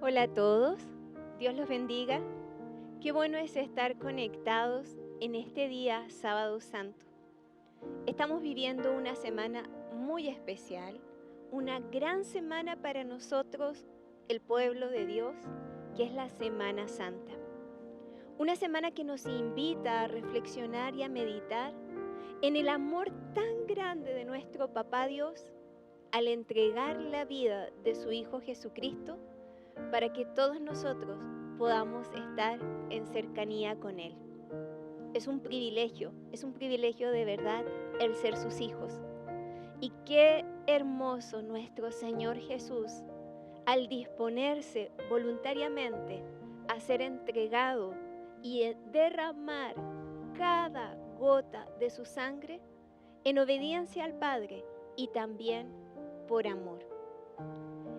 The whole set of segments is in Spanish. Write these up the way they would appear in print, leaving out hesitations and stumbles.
Hola a todos, Dios los bendiga. Qué bueno es estar conectados en este día sábado santo. Estamos viviendo una semana muy especial, una gran semana para nosotros, el pueblo de Dios, que es la Semana Santa. Una semana que nos invita a reflexionar y a meditar en el amor tan grande de nuestro Papá Dios al entregar la vida de su Hijo Jesucristo para que todos nosotros podamos estar en cercanía con Él. Es un privilegio de verdad el ser sus hijos. Y qué hermoso nuestro Señor Jesús al disponerse voluntariamente a ser entregado y derramar cada gota de su sangre en obediencia al Padre y también por amor.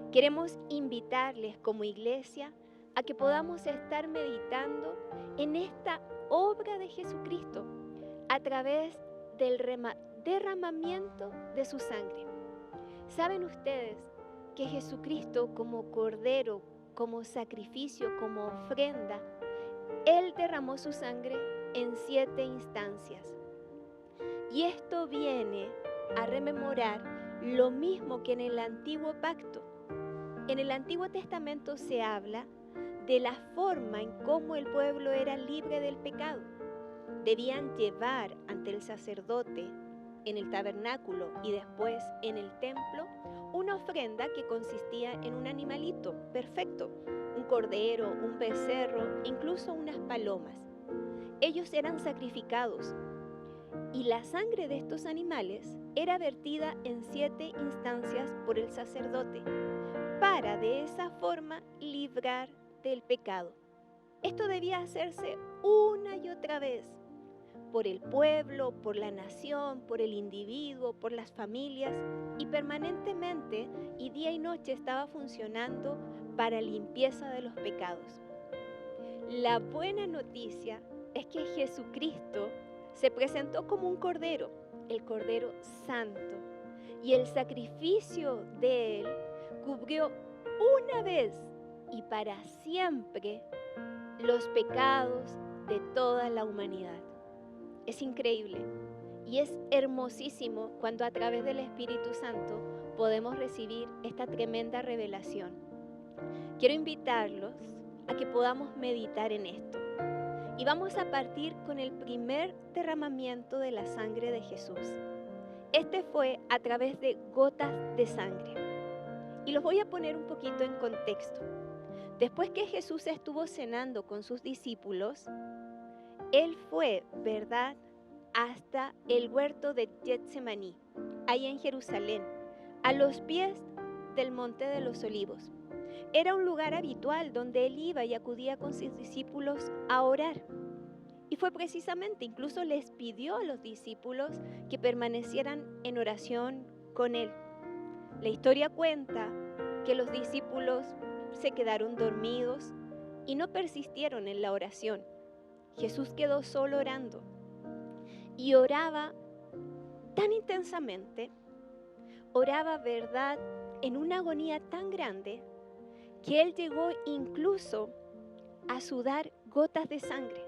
Queremos invitarles como iglesia a que podamos estar meditando en esta obra de Jesucristo a través del derramamiento de su sangre. ¿Saben ustedes que Jesucristo como cordero, como sacrificio, como ofrenda, Él derramó su sangre en 7 instancias? Y esto viene a rememorar lo mismo que en el Antiguo Pacto. En el Antiguo Testamento se habla de la forma en cómo el pueblo era libre del pecado. Debían llevar ante el sacerdote en el tabernáculo y después en el templo una ofrenda que consistía en un animalito perfecto, un cordero, un becerro, incluso unas palomas. Ellos eran sacrificados y la sangre de estos animales era vertida en 7 instancias por el sacerdote, para de esa forma librar del pecado. Esto debía hacerse una y otra vez, por el pueblo, por la nación, por el individuo, por las familias, y permanentemente y día y noche estaba funcionando para limpieza de los pecados. La buena noticia es que Jesucristo se presentó como un cordero, el Cordero Santo, y el sacrificio de Él cubrió una vez y para siempre los pecados de toda la humanidad. Es increíble y es hermosísimo cuando a través del Espíritu Santo podemos recibir esta tremenda revelación. Quiero invitarlos a que podamos meditar en esto. Y vamos a partir con el primer derramamiento de la sangre de Jesús. Este fue a través de gotas de sangre. Y los voy a poner un poquito en contexto. Después que Jesús estuvo cenando con sus discípulos, Él fue, ¿verdad?, hasta el huerto de Getsemaní, ahí en Jerusalén, a los pies del Monte de los Olivos. Era un lugar habitual donde Él iba y acudía con sus discípulos a orar. Y fue precisamente, incluso les pidió a los discípulos que permanecieran en oración con Él. La historia cuenta que los discípulos se quedaron dormidos y no persistieron en la oración. Jesús quedó solo orando y oraba tan intensamente, oraba, ¿verdad?, en una agonía tan grande que Él llegó incluso a sudar gotas de sangre.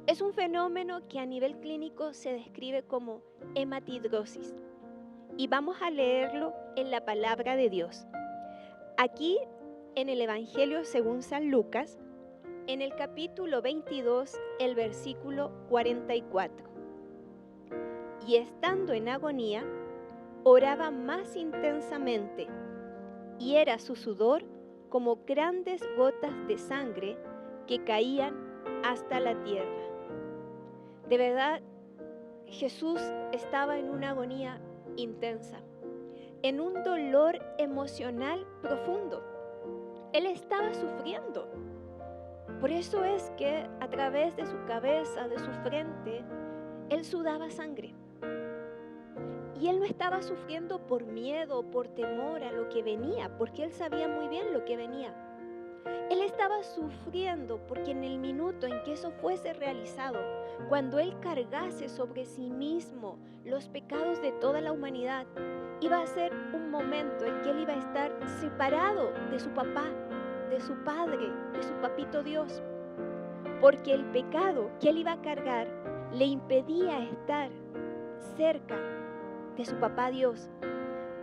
Es un fenómeno que a nivel clínico se describe como hematidrosis. Y vamos a leerlo en la palabra de Dios. Aquí en el Evangelio según San Lucas, en el capítulo 22, el versículo 44. Y estando en agonía, oraba más intensamente, y era su sudor como grandes gotas de sangre que caían hasta la tierra. De verdad, Jesús estaba en una agonía intensa, en un dolor emocional profundo. Él estaba sufriendo. Por eso es que a través de su cabeza, de su frente, Él sudaba sangre. Y Él no estaba sufriendo por miedo, por temor a lo que venía, porque Él sabía muy bien lo que venía. Él estaba sufriendo porque en el minuto en que eso fuese realizado, cuando Él cargase sobre sí mismo los pecados de toda la humanidad, iba a ser un momento en que Él iba a estar separado de su papá, de su Padre, de su Papito Dios, porque el pecado que él iba a cargar le impedía estar cerca de su Papá Dios.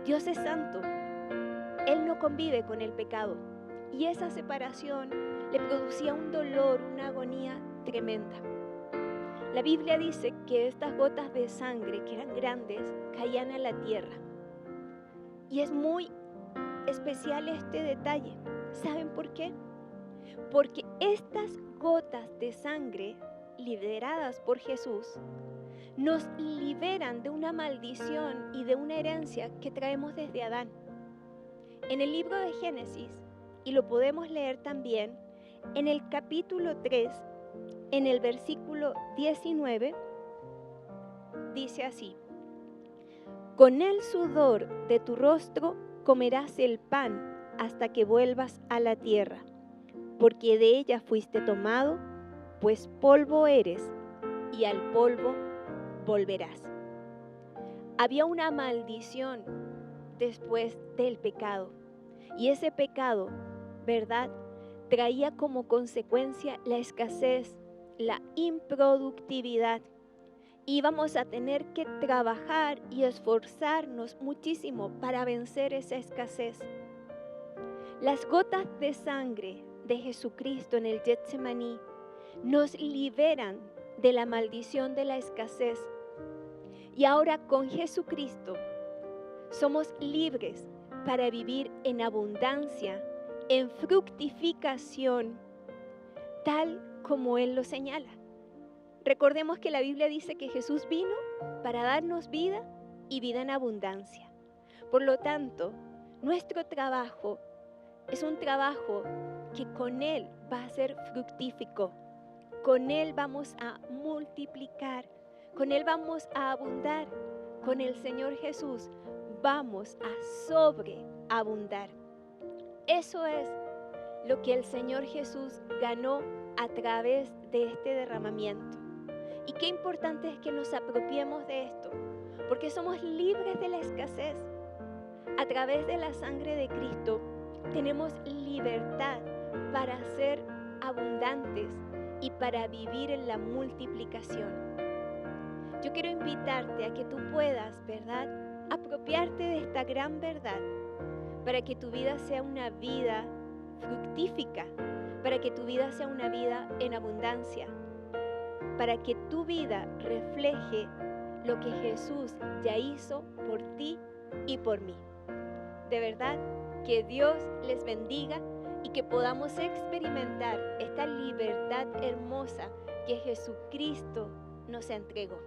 Dios es santo, él no convive con el pecado, y esa separación le producía un dolor, una agonía tremenda. La Biblia dice que estas gotas de sangre, que eran grandes, caían a la tierra. Y es muy especial este detalle. ¿Saben por qué? Porque estas gotas de sangre, lideradas por Jesús, nos liberan de una maldición y de una herencia que traemos desde Adán. En el libro de Génesis, y lo podemos leer también, en el capítulo 3, en el versículo 19, dice así: con el sudor de tu rostro comerás el pan hasta que vuelvas a la tierra, porque de ella fuiste tomado, pues polvo eres, y al polvo volverás. Había una maldición después del pecado, y ese pecado, ¿verdad?, traía como consecuencia la escasez, la improductividad. Íbamos a tener que trabajar y esforzarnos muchísimo para vencer esa escasez. Las gotas de sangre de Jesucristo en el Getsemaní nos liberan de la maldición de la escasez. Y ahora con Jesucristo somos libres para vivir en abundancia, en fructificación, tal como Él lo señala. Recordemos que la Biblia dice que Jesús vino para darnos vida y vida en abundancia. Por lo tanto, nuestro trabajo es un trabajo que con Él va a ser fructífico. Con Él vamos a multiplicar, con Él vamos a abundar. Con el Señor Jesús vamos a sobreabundar. Eso es lo que el Señor Jesús ganó a través de este derramamiento. Y qué importante es que nos apropiemos de esto, porque somos libres de la escasez. A través de la sangre de Cristo tenemos libertad para ser abundantes y para vivir en la multiplicación. Yo quiero invitarte a que tú puedas, ¿verdad?, apropiarte de esta gran verdad para que tu vida sea una vida fructífica, para que tu vida sea una vida en abundancia, para que tu vida refleje lo que Jesús ya hizo por ti y por mí. De verdad, que Dios les bendiga y que podamos experimentar esta libertad hermosa que Jesucristo nos entregó.